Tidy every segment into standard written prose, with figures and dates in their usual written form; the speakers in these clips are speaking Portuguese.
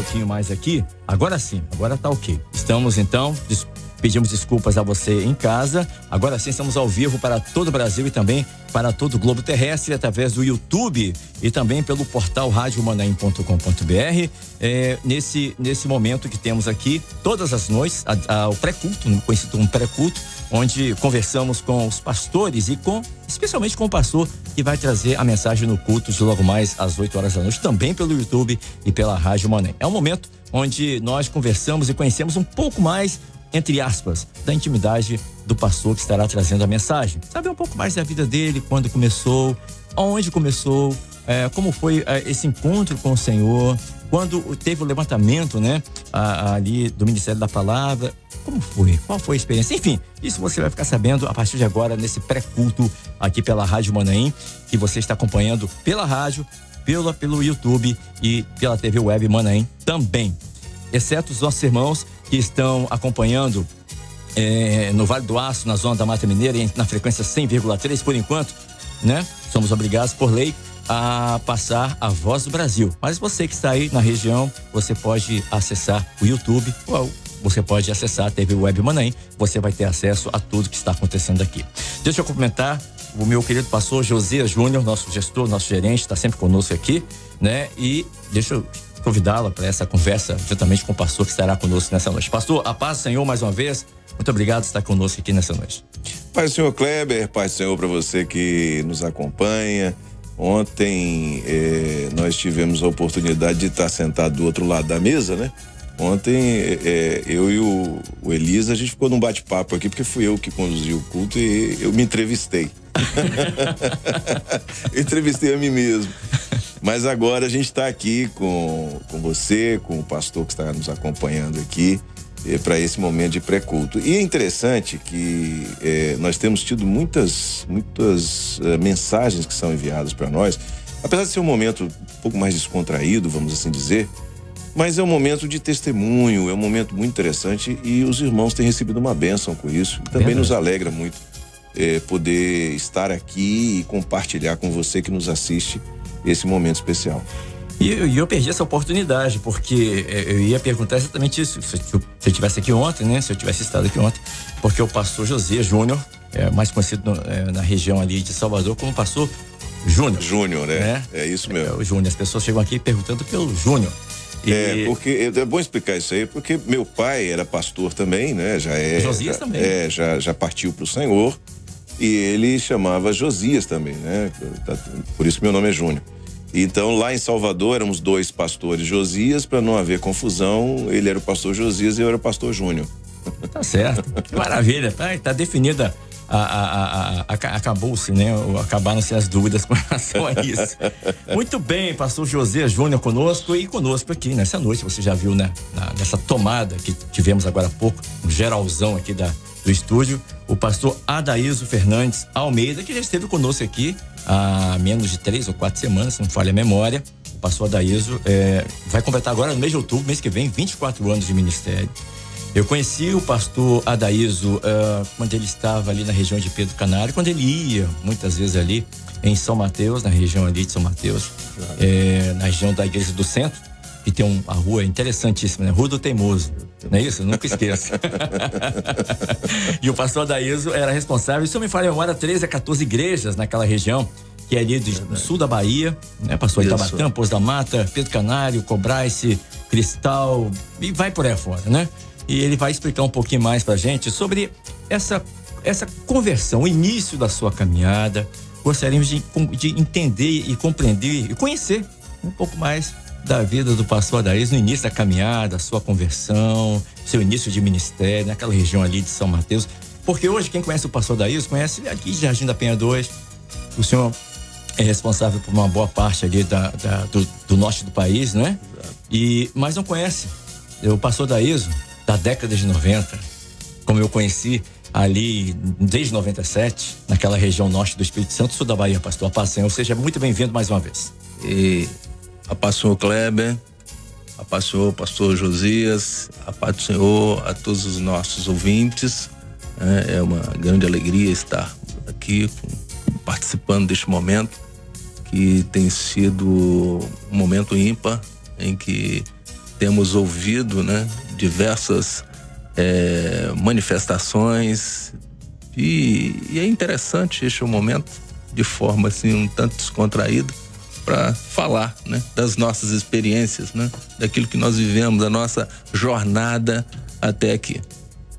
pouquinho mais aqui. Agora sim, agora tá ok. Estamos então, pedimos desculpas a você em casa. Agora sim estamos ao vivo para todo o Brasil e também para todo o globo terrestre através do YouTube e também pelo portal radiomanaim.com.br. Nesse momento que temos aqui todas as noites, o pré-culto, conhecido como pré-culto, onde conversamos com os pastores e especialmente com o pastor que vai trazer a mensagem no culto de logo mais às 8 horas da noite, também pelo YouTube e pela Rádio Manaim. É um momento onde nós conversamos e conhecemos um pouco mais, entre aspas, da intimidade do pastor que estará trazendo a mensagem. Saber um pouco mais da vida dele, quando começou, onde começou, como foi esse encontro com o Senhor, quando teve o levantamento, né, ali do Ministério da Palavra, como foi? Qual foi a experiência? Enfim, isso você vai ficar sabendo a partir de agora nesse pré-culto aqui pela Rádio Manaim, que você está acompanhando pela rádio, pelo YouTube e pela TV Web Manaim também. Exceto os nossos irmãos que estão acompanhando no Vale do Aço, na zona da Mata Mineira, na frequência 100,3 por enquanto, né? Somos obrigados por lei a passar a Voz do Brasil. Mas você que está aí na região, você pode acessar o YouTube ou você pode acessar a TV Web Manaim, você vai ter acesso a tudo que está acontecendo aqui. Deixa eu cumprimentar o meu querido pastor Josias Júnior, nosso gestor, nosso gerente, está sempre conosco aqui, né? E deixa eu convidá-la para essa conversa juntamente com o pastor que estará conosco nessa noite. Pastor, a paz do Senhor mais uma vez, muito obrigado por estar conosco aqui nessa noite. Paz do Senhor Kleber, paz do Senhor para você que nos acompanha. Ontem nós tivemos a oportunidade de estar sentado do outro lado da mesa, né? Ontem eu e o Elisa, a gente ficou num bate-papo aqui, porque fui eu que conduzi o culto e eu me entrevistei. Eu entrevistei a mim mesmo. Mas agora a gente está aqui com você, com o pastor que está nos acompanhando aqui para esse momento de pré-culto. E é interessante que nós temos tido muitas mensagens que são enviadas para nós, apesar de ser um momento um pouco mais descontraído, vamos assim dizer, mas é um momento de testemunho, é um momento muito interessante e os irmãos têm recebido uma bênção com isso. E também nos alegra muito poder estar aqui e compartilhar com você que nos assiste esse momento especial. E eu perdi essa oportunidade, porque eu ia perguntar exatamente isso, se eu estivesse aqui ontem, né? Se eu tivesse estado aqui ontem, porque o pastor Josias Júnior, mais conhecido na região ali de Salvador como pastor Júnior. Júnior, né? É isso mesmo. O Júnior, as pessoas chegam aqui perguntando pelo Júnior. Porque é bom explicar isso aí, porque meu pai era pastor também, né? Josias também. Já partiu pro Senhor e ele chamava Josias também, né? Por isso que meu nome é Júnior. Então lá em Salvador éramos dois pastores Josias, para não haver confusão, ele era o pastor Josias e eu era o pastor Júnior. Tá certo, que maravilha, tá definida, acabou-se, né? Acabaram-se as dúvidas com relação a isso. Muito bem, pastor Josias Júnior conosco e conosco aqui nessa noite, você já viu, né? Nessa tomada que tivemos agora há pouco, um geralzão aqui do estúdio, o pastor Adaíso Fernandes Almeida, que já esteve conosco aqui há menos de 3 ou 4 semanas, se não falha a memória. O pastor Adaíso vai completar agora no mês de outubro, mês que vem, 24 anos de ministério. Eu conheci o pastor Adaíso quando ele estava ali na região de Pedro Canário, quando ele ia muitas vezes ali em São Mateus, na região ali de São Mateus, na região da Igreja do Centro, que tem uma rua interessantíssima, né? Rua do Teimoso, não é isso? Nunca esqueça. E o pastor Adaíso era responsável, se eu me falha a memória, 13 a 14 igrejas naquela região, que é ali do sul da Bahia, né? Passou Itabatã, Pouso da Mata, Pedro Canário, Cobraice, Cristal, e vai por aí fora, né? E ele vai explicar um pouquinho mais pra gente sobre essa conversão, o início da sua caminhada. Gostaríamos de entender e compreender e conhecer um pouco mais da vida do pastor Adaíso no início da caminhada, sua conversão, seu início de ministério, naquela região ali de São Mateus. Porque hoje quem conhece o pastor Adaíso conhece aqui de Jardim da Penha 2. O senhor é responsável por uma boa parte ali do norte do país, não é? Mas não conhece o pastor Adaíso da década de 90, como eu conheci ali desde 97, naquela região norte do Espírito Santo, sul da Bahia, pastor. A paz do Senhor, seja muito bem-vindo mais uma vez. E a paz do Senhor Kleber, a paz do Senhor pastor Josias, a paz do Senhor a todos os nossos ouvintes. É uma grande alegria estar aqui participando deste momento, que tem sido um momento ímpar, em que temos ouvido, né, diversas manifestações e é interessante este momento, de forma assim um tanto descontraída, para falar, né, das nossas experiências, né, daquilo que nós vivemos, da nossa jornada até aqui.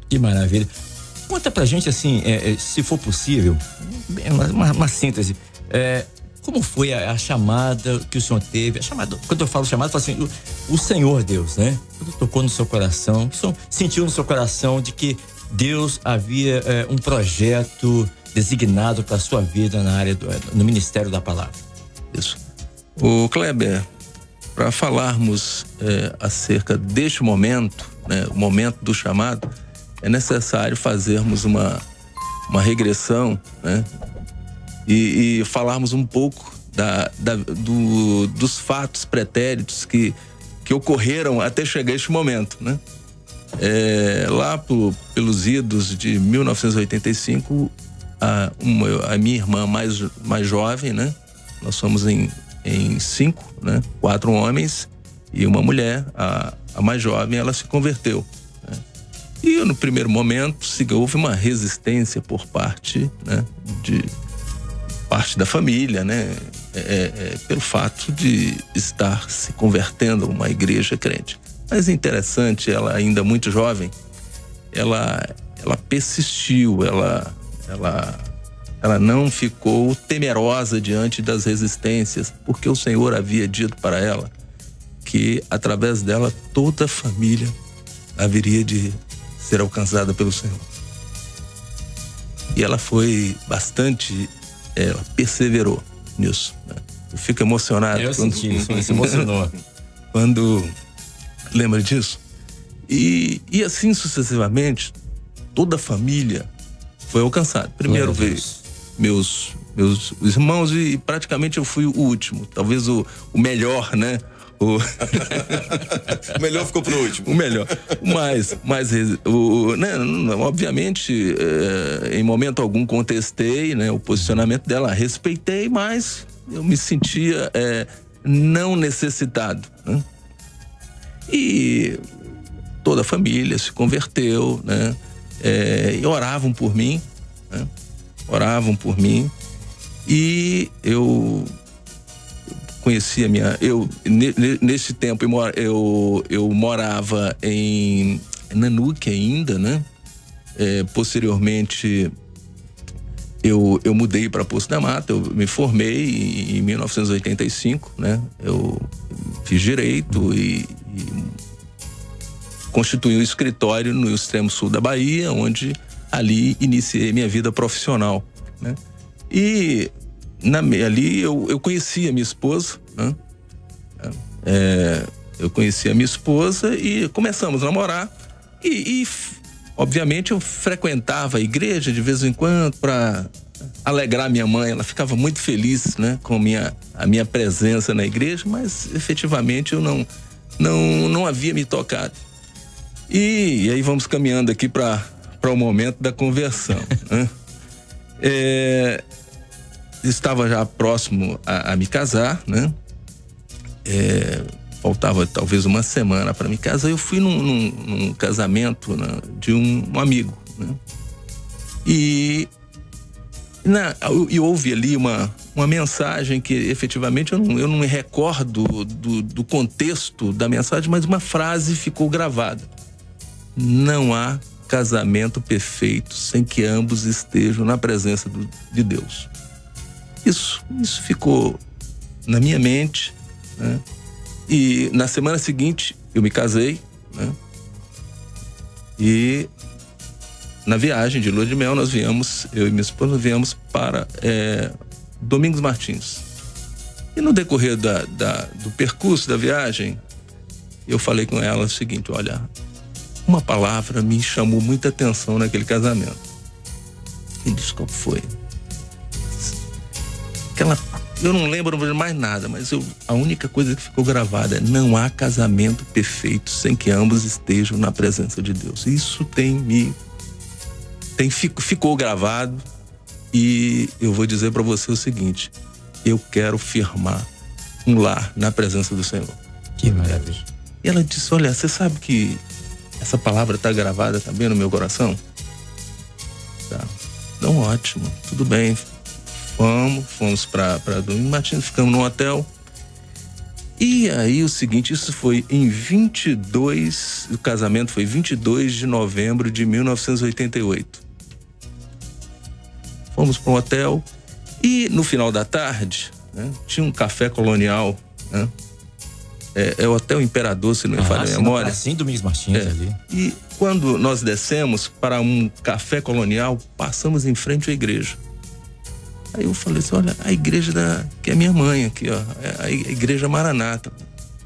Que maravilha. Conta pra gente assim, se for possível, uma síntese. Como foi a chamada que o senhor teve? A chamada, quando eu falo chamada, eu falo assim, o Senhor Deus, né? Quando tocou no seu coração, o senhor sentiu no seu coração de que Deus havia um projeto designado para a sua vida na área no ministério da palavra. Isso. O Kleber, para falarmos acerca deste momento, né, o momento do chamado, é necessário fazermos uma regressão, né, e falarmos um pouco dos fatos pretéritos que ocorreram até chegar este momento, né? Lá pelos idos de 1985, a minha irmã mais jovem, né? Nós somos em 5, né? 4 homens e uma mulher, a mais jovem, ela se converteu, né? E no primeiro momento houve uma resistência por parte, né, da família, né? Pelo fato de estar se convertendo a uma igreja crente. Mas é interessante, ela ainda muito jovem, ela persistiu, ela não ficou temerosa diante das resistências, porque o Senhor havia dito para ela que através dela toda a família haveria de ser alcançada pelo Senhor. E ela foi bastante, ela perseverou nisso, né? Eu fico emocionado. Eu senti isso, se emocionou. Quando lembra disso. E assim sucessivamente, toda a família foi alcançada. Primeiro veio meus irmãos e praticamente eu fui o último, talvez o melhor, né? O melhor ficou pro último. O melhor. Mas né, obviamente, em momento algum contestei, né, o posicionamento dela, respeitei, mas eu me sentia não necessitado, né? E toda a família se converteu, né? E oravam por mim, né? Oravam por mim. E eu conheci nesse tempo eu morava em Nanuque ainda, né? Posteriormente eu mudei para Poço da Mata, eu me formei em 1985, né? Eu fiz direito e constituí um escritório no extremo sul da Bahia, onde ali iniciei minha vida profissional, né? E ali eu conheci a minha esposa, né? Eu conheci a minha esposa e começamos a namorar e obviamente eu frequentava a igreja de vez em quando para alegrar minha mãe. Ela ficava muito feliz, né, com a minha presença na igreja, mas efetivamente eu não havia me tocado. E aí vamos caminhando aqui para o momento da conversão, né? Estava já próximo a me casar, né? Faltava talvez uma semana para me casar. Eu fui num casamento, né, de um amigo, né? E houve ali uma mensagem que efetivamente eu não me recordo do contexto da mensagem, mas uma frase ficou gravada: não há casamento perfeito sem que ambos estejam na presença de Deus. Isso ficou na minha mente, né? E na semana seguinte eu me casei, né? E na viagem de lua de mel eu e minha esposa viemos para Domingos Martins. E no decorrer do percurso da viagem, eu falei com ela o seguinte: olha, uma palavra me chamou muita atenção naquele casamento. E disse: qual foi? Eu não lembro mais nada, mas a única coisa que ficou gravada é: não há casamento perfeito sem que ambos estejam na presença de Deus. Isso ficou gravado, e eu vou dizer para você o seguinte: eu quero firmar um lar na presença do Senhor. Que maravilha. E ela disse: olha, você sabe que essa palavra está gravada também no meu coração? Tá. Então, ótimo, tudo bem. Fomos para Domingo Martins, ficamos no hotel. E aí o seguinte, isso foi em 22, o casamento foi 22 de novembro de 1988. Fomos para um hotel e no final da tarde, né, tinha um café colonial, né? É o Hotel Imperador, se não me falha a memória. Sim, Domingos Martins ali. E quando nós descemos para um café colonial, passamos em frente à igreja. Aí eu falei assim: olha, a igreja que é minha mãe aqui, ó, é a igreja Maranata.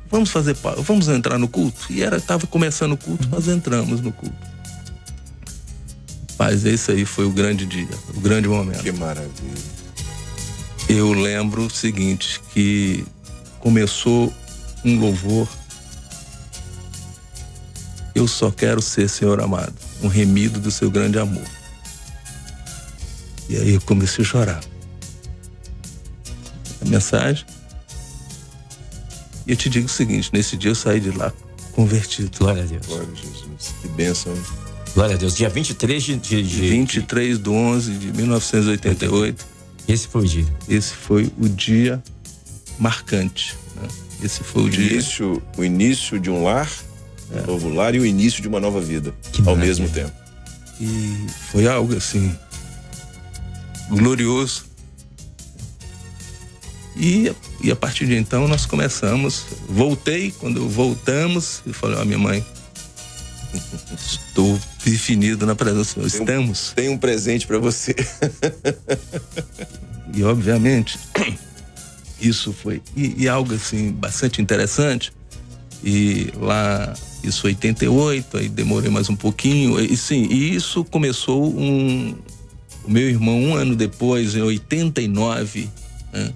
Vamos entrar no culto? E estava começando o culto, nós entramos no culto. Mas esse aí foi o grande dia, o grande momento. Que maravilha. Eu lembro o seguinte, que começou um louvor: eu só quero ser, Senhor amado, um remido do seu grande amor. E aí eu comecei a chorar. A mensagem. E eu te digo o seguinte: nesse dia eu saí de lá convertido. Glória a Deus. Glória a Jesus. Que bênção. Glória a Deus. Dia 23 de 23/11 de 1988. Esse foi o dia. Esse foi o dia marcante, né? Esse foi o dia. O início de um lar, um novo lar, e o início de uma nova vida, ao mesmo tempo. E foi algo assim glorioso. E a partir de então nós começamos. Quando voltamos, eu falei: ó, minha mãe, estou definido na presença do Senhor. Tem um presente para você. E obviamente isso foi e algo assim bastante interessante. E lá, isso 88, aí demorei mais um pouquinho. E sim, e isso começou o meu irmão, um ano depois, em 89, né?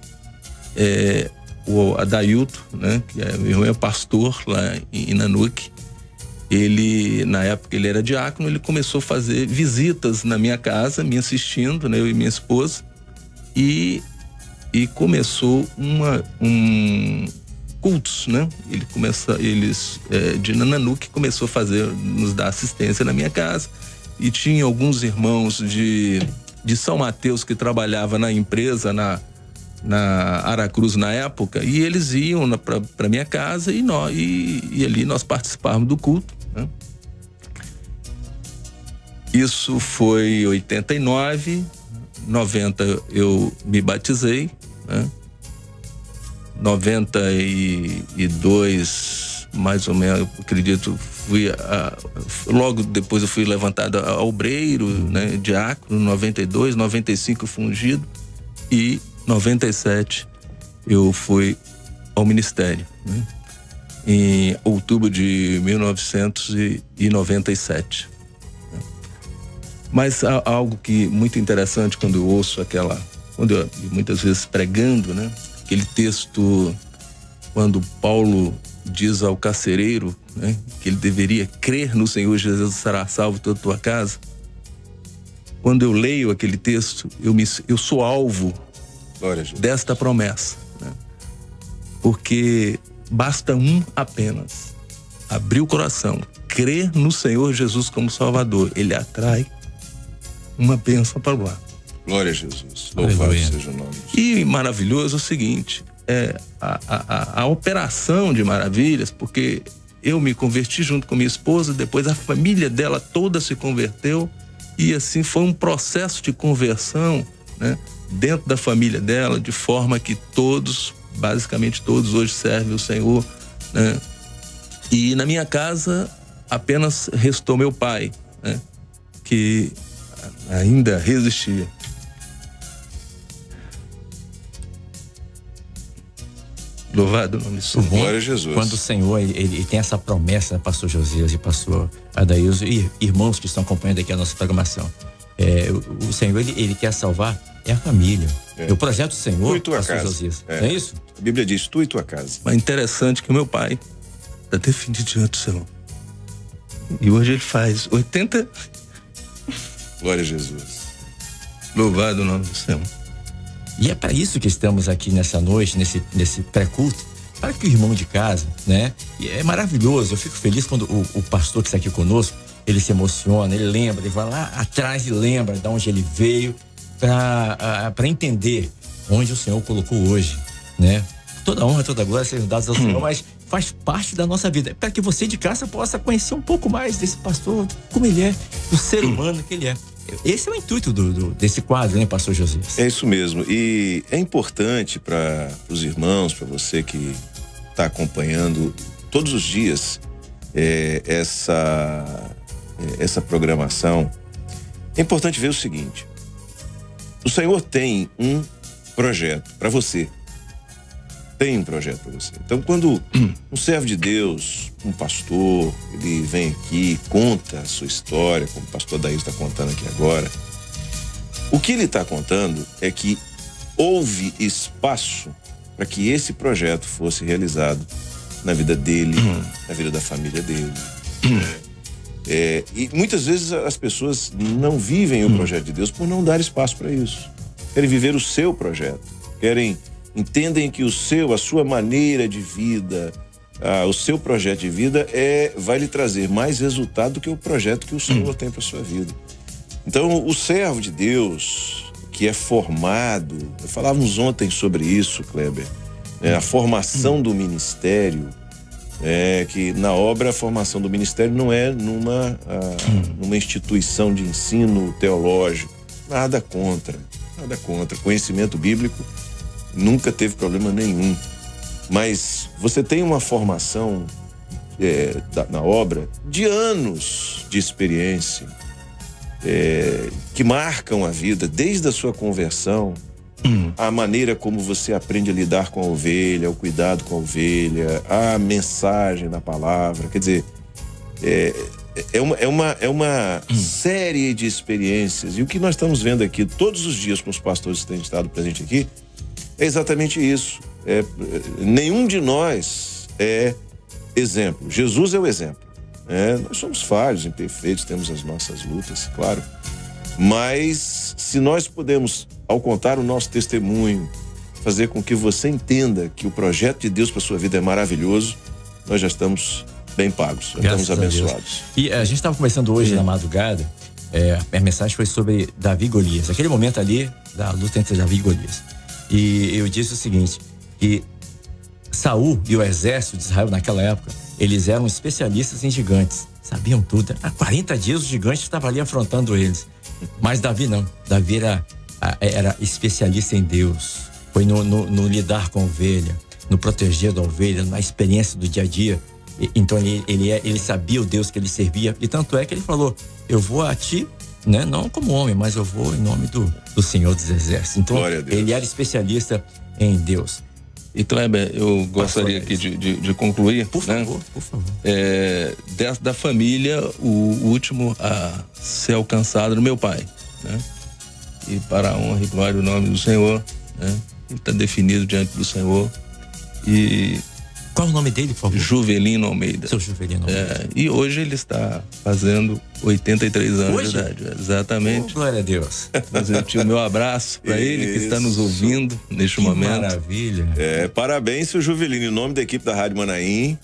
O Adailton, né? Que meu irmão é pastor lá em Nanuque. Ele, na época, ele era diácono, ele começou a fazer visitas na minha casa, me assistindo, né? Eu e minha esposa. E começou cultos, né? De Nanuque começou a nos dar assistência na minha casa. E tinha alguns irmãos de São Mateus que trabalhavam na empresa, na Aracruz na época, e eles iam para minha casa e ali nós participávamos do culto, né? Isso foi 89, 90 eu me batizei, né? 92, mais ou menos, eu acredito, logo depois eu fui levantado a obreiro, né? Diácono, 92, 95 fui ungido e 97 eu fui ao ministério, né? Em outubro de 1997. Mas há algo que muito interessante quando eu ouço muitas vezes pregando, né? Aquele texto quando Paulo diz ao carcereiro, né, que ele deveria crer no Senhor Jesus, será salvo toda a tua casa. Quando eu leio aquele texto, eu sou alvo desta promessa, né? Porque basta apenas abrir o coração, crer no Senhor Jesus como Salvador, ele atrai uma bênção para o lar. Glória a Jesus. Louvado seja o nome de Jesus. E maravilhoso é o seguinte, a operação de maravilhas, porque eu me converti junto com minha esposa, depois a família dela toda se converteu, e assim foi um processo de conversão, né, dentro da família dela, de forma que basicamente todos hoje servem o Senhor, né? E na minha casa apenas restou meu pai, né, que ainda resistia. Louvado o nome do Senhor. Glória a Jesus. Quando o Senhor, ele tem essa promessa, né, pastor Josias e pastor Adailson e irmãos que estão acompanhando aqui a nossa programação. O Senhor, ele quer salvar a família. O projeto do Senhor, pastor Josias. Não é isso? A Bíblia diz, tu e tua casa. Mas interessante que o meu pai está definido diante do Senhor. E hoje ele faz 80... Glória a Jesus. Louvado o nome do Senhor. E é para isso que estamos aqui nessa noite, nesse pré-culto, para que o irmão de casa, né? E é maravilhoso, eu fico feliz quando o pastor que está aqui conosco, ele se emociona, ele lembra, ele vai lá atrás e lembra de onde ele veio para entender onde o Senhor colocou hoje, né? Toda honra, toda glória sejam dados ao Senhor, mas faz parte da nossa vida, para que você de casa possa conhecer um pouco mais desse pastor, como ele é, do ser humano que ele é. Esse é o intuito desse quadro, né, pastor Josias? É isso mesmo, e é importante para os irmãos, para você que está acompanhando todos os dias essa programação, é importante ver o seguinte: o Senhor tem um projeto para você. Tem um projeto para você. Então, quando um servo de Deus, um pastor, ele vem aqui, conta a sua história, como o pastor Daís está contando aqui agora, o que ele está contando é que houve espaço para que esse projeto fosse realizado na vida dele, na vida da família dele. E muitas vezes as pessoas não vivem o projeto de Deus por não dar espaço para isso. Querem viver o seu projeto, entendem que a sua maneira de vida, o seu projeto de vida vai lhe trazer mais resultado do que o projeto que o Senhor tem para sua vida. Então, o servo de Deus que é formado, falávamos ontem sobre isso, Kleber, a formação do ministério, que na obra a formação do ministério não é numa instituição de ensino teológico, nada contra, conhecimento bíblico nunca teve problema nenhum, mas você tem uma formação na obra de anos de experiência, que marcam a vida, desde a sua conversão, a maneira como você aprende a lidar com a ovelha, o cuidado com a ovelha, a mensagem da palavra. Quer dizer, é uma série de experiências, e o que nós estamos vendo aqui todos os dias com os pastores que têm estado presentes aqui é exatamente isso. Nenhum de nós é exemplo. Jesus é o exemplo. Nós somos falhos, imperfeitos, temos as nossas lutas, claro. Mas se nós podemos, ao contar o nosso testemunho, fazer com que você entenda que o projeto de Deus para sua vida é maravilhoso, nós já estamos bem pagos, já estamos abençoados. E a gente estava conversando hoje na madrugada, a mensagem foi sobre Davi e Golias, aquele momento ali da luta entre Davi e Golias. E eu disse o seguinte, que Saul e o exército de Israel naquela época, eles eram especialistas em gigantes, sabiam tudo. Há 40 dias o gigante estava ali afrontando eles, mas Davi não. Davi era especialista em Deus, foi no lidar com a ovelha, no proteger da ovelha, na experiência do dia a dia. Então ele sabia o Deus que ele servia, e tanto é que ele falou: eu vou a ti, né? Não como homem, mas eu vou em nome do Senhor dos Exércitos. Então ele era especialista em Deus. E Kleber, eu gostaria aqui de concluir, por favor, por favor. Da família, o último a ser alcançado era meu pai, né? E para a honra e glória do nome do Senhor, né? Ele está definido diante do Senhor. E qual o nome dele, por favor? Juvelino Almeida. Seu Juvelino Almeida. E hoje ele está fazendo 83 anos hoje? de idade. Exatamente. Glória a Deus. Transmitir o meu abraço para ele que está nos ouvindo neste momento. Maravilha. Parabéns, seu Juvelino, em nome da equipe da Rádio Manaim,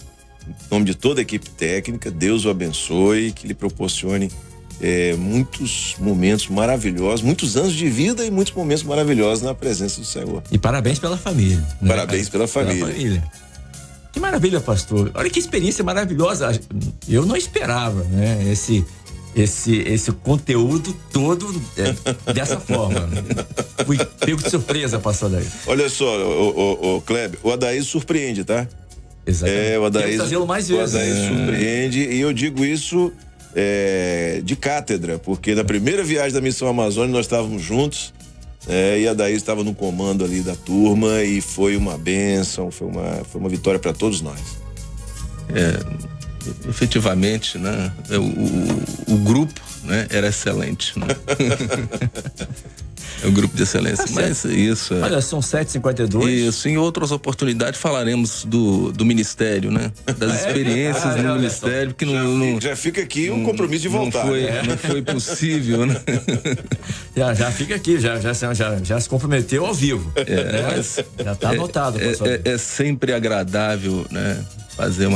em nome de toda a equipe técnica, Deus o abençoe, que lhe proporcione muitos momentos maravilhosos, muitos anos de vida e muitos momentos maravilhosos na presença do Senhor. E parabéns pela família. Né? Parabéns pela família. Que maravilha, pastor. Olha que experiência maravilhosa. Eu não esperava, né? Esse conteúdo todo dessa forma. Fui pego de surpresa, pastor Adair. Olha só, o Kleber, o Adair surpreende, tá? Exatamente. O Adair, quero trazê-lo mais vezes. O Adair surpreende, e eu digo isso de cátedra, porque na primeira viagem da Missão Amazônia nós estávamos juntos, e a Adair estava no comando ali da turma, e foi uma bênção, foi uma vitória para todos nós. Efetivamente, né? O grupo, né, era excelente, né? É um grupo de excelência. Mas isso. Olha, são 7h52. Isso, em outras oportunidades falaremos do ministério, né? Das experiências no ministério, que já fica aqui um compromisso de voltar. Não foi possível, né? Já fica aqui, já se comprometeu ao vivo. Mas já está anotado. É sempre agradável, né? Fazer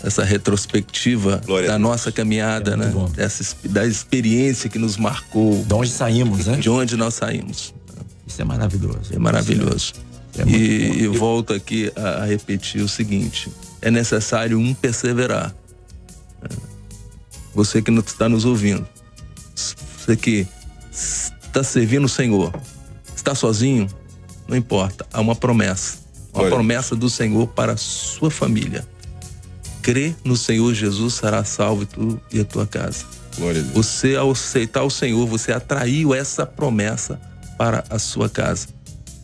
essa retrospectiva da nossa caminhada, né? Da experiência que nos marcou. De onde saímos, né? De onde nós saímos. Isso é maravilhoso. É maravilhoso. E volto aqui a repetir o seguinte: é necessário perseverar. Você que está nos ouvindo, você que está servindo o Senhor, está sozinho, não importa, há uma promessa. Uma promessa do Senhor para a sua família. Crê no Senhor Jesus, será salvo tu e a tua casa. Glória a Deus. Você, ao aceitar o Senhor, você atraiu essa promessa para a sua casa.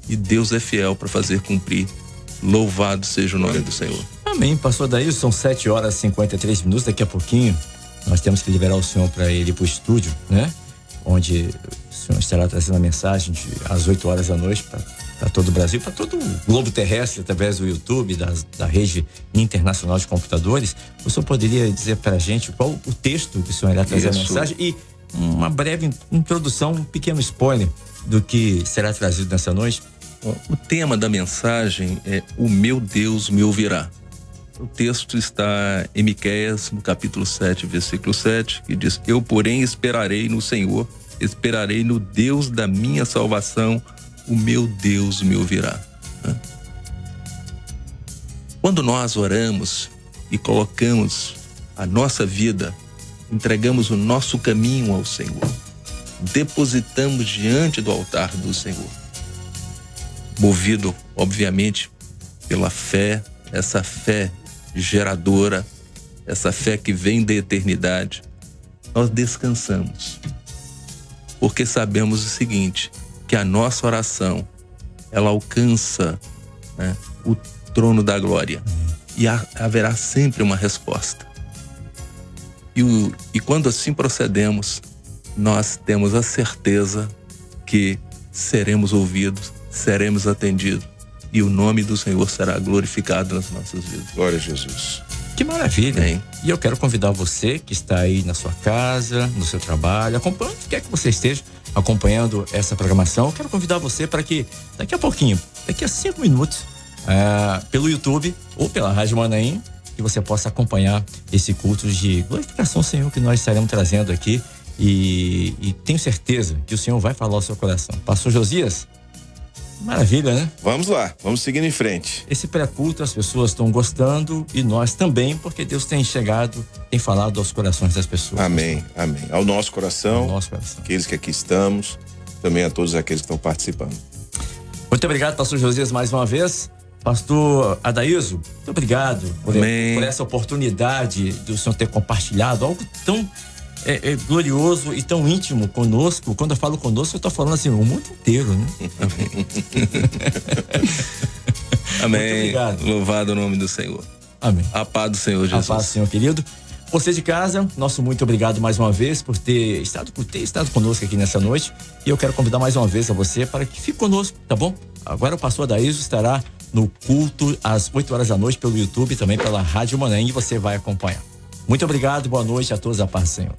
E Deus é fiel para fazer cumprir. Louvado seja o nome do Senhor. Amém, pastor Adailson, são 7h53. Daqui a pouquinho nós temos que liberar o senhor para ele ir para o estúdio, né? Onde o senhor estará trazendo a mensagem às 8h da noite para todo o Brasil, para todo o globo terrestre, através do YouTube, da rede internacional de computadores. O senhor poderia dizer para a gente qual o texto que o senhor irá trazer a mensagem e uma breve introdução, um pequeno spoiler do que será trazido nessa noite? O tema da mensagem é "O meu Deus me ouvirá". O texto está em Miqueias, no capítulo 7, versículo 7, que diz: "Eu, porém, esperarei no Senhor, esperarei no Deus da minha salvação, o meu Deus me ouvirá". Quando nós oramos e colocamos a nossa vida, entregamos o nosso caminho ao Senhor, depositamos diante do altar do Senhor, movido, obviamente, pela fé, essa fé geradora, essa fé que vem da eternidade, nós descansamos, porque sabemos o seguinte, que a nossa oração, ela alcança, né, o trono da glória, e haverá sempre uma resposta. E quando assim procedemos, nós temos a certeza que seremos ouvidos, seremos atendidos, e o nome do Senhor será glorificado nas nossas vidas. Glória a Jesus. Que maravilha, hein? E eu quero convidar você que está aí na sua casa, no seu trabalho, acompanhando, quer que você esteja acompanhando essa programação, eu quero convidar você para que daqui a pouquinho, daqui a 5 minutos, pelo YouTube ou pela Rádio Manaim, que você possa acompanhar esse culto de glorificação ao Senhor que nós estaremos trazendo aqui, e tenho certeza que o Senhor vai falar ao seu coração. Pastor Josias, maravilha, né? Vamos lá, vamos seguindo em frente. Esse pré-culto as pessoas estão gostando e nós também, porque Deus tem chegado, tem falado aos corações das pessoas. Amém, amém. Ao nosso coração, ao nosso coração, aqueles que aqui estamos, também a todos aqueles que estão participando. Muito obrigado, pastor Josias, mais uma vez. Pastor Adailson, muito obrigado por essa oportunidade do senhor ter compartilhado algo tão glorioso e tão íntimo conosco. Quando eu falo conosco, eu estou falando assim, o mundo inteiro, né? Amém. Muito obrigado. Louvado o nome do Senhor. Amém. A paz do Senhor Jesus. A paz do Senhor, querido. Você de casa, nosso muito obrigado mais uma vez por ter estado conosco aqui nessa noite. E eu quero convidar mais uma vez a você para que fique conosco, tá bom? Agora o pastor Adailson estará no culto às 8h da noite pelo YouTube e também pela Rádio Manaim, e você vai acompanhar. Muito obrigado, boa noite a todos, a paz do Senhor.